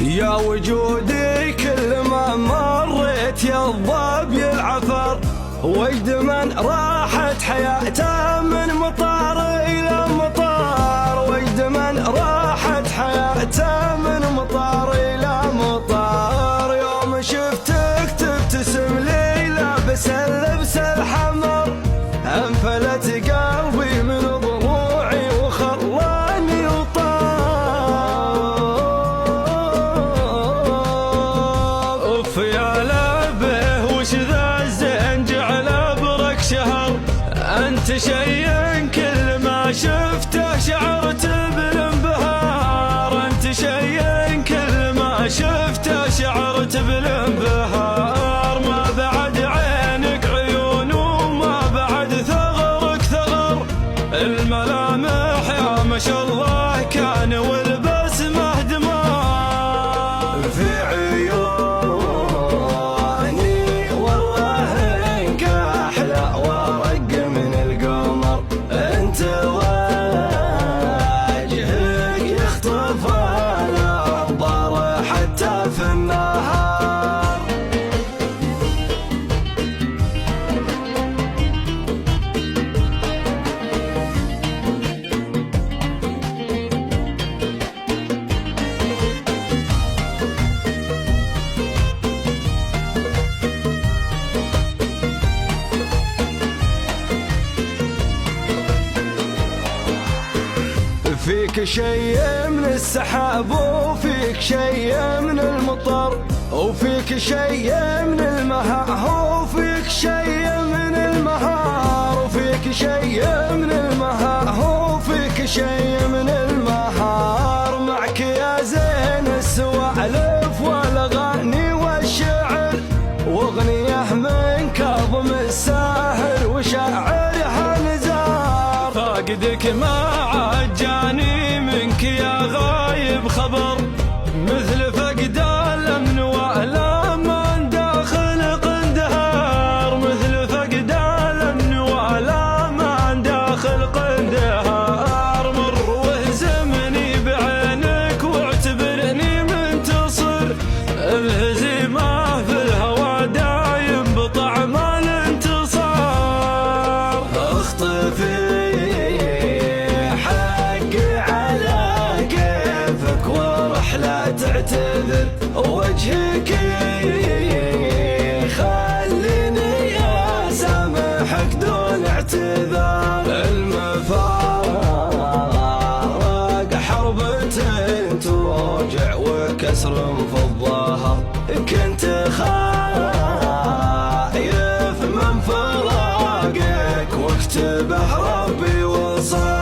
يا وجودي كل ما مريت يضب العفر، وجد من راحت حياته من مطار إلى مطار، وجد من راحت حياته من مطار إلى مطار. يوم شفتك تبتسم لي لابس اللبس الحمر، انفلت قلبي من ضلوعي وخلاني وطار. اوف يا لبه وش ذا الزين جعل ابرك شهر، انت شيء كل ما شفته شعرت بالانبهار، انت شيء كل ما شفته شعرت بالانبهار. ما بعد عينك عيون وما بعد ثغرك ثغر، الملامح يا ما شاء الله كان والبسمه دمار. في عيوني والله انك احلى ورق من القمر، انت وجهك يخطف الانظار حتى في النهار. فيك شيء من السحاب وفيك شيء من المطر، وفيك شيء من المها وفيك شيء من المهار، وفيك شيء من المها وفيك شيء من المهار. معك يا زين السوالف والاغاني والشعر، واغنيه من كاظم الساهر وشاعرها نزار. فاقدك ما عجاني منك يا غايب خبر، مثل فقد الامن والام من داخل قندهار، مثل فقد الامن والام من داخل قندهار. مر واهزمني بعينك واعتبرني منتصر، الهزيمه في الهوى دايم بطعم الانتصار. اخطفي لا تعتذر، وجهك خليني اسامحك دون اعتذار. المفارق حربة توجع وكسر في الظهر، كنت خايف من فراقك واكتبه ربي وصار.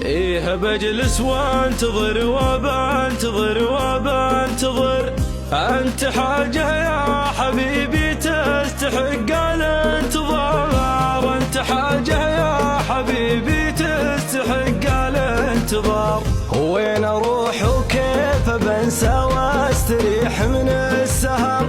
إيه بجلس وانتظر وبنتظر وبنتظر، أنت حاجة يا حبيبي تستحق الانتظار، أنت حاجة يا حبيبي تستحق الانتظار. وين أروح وكيف بنسى واستريح من السهر،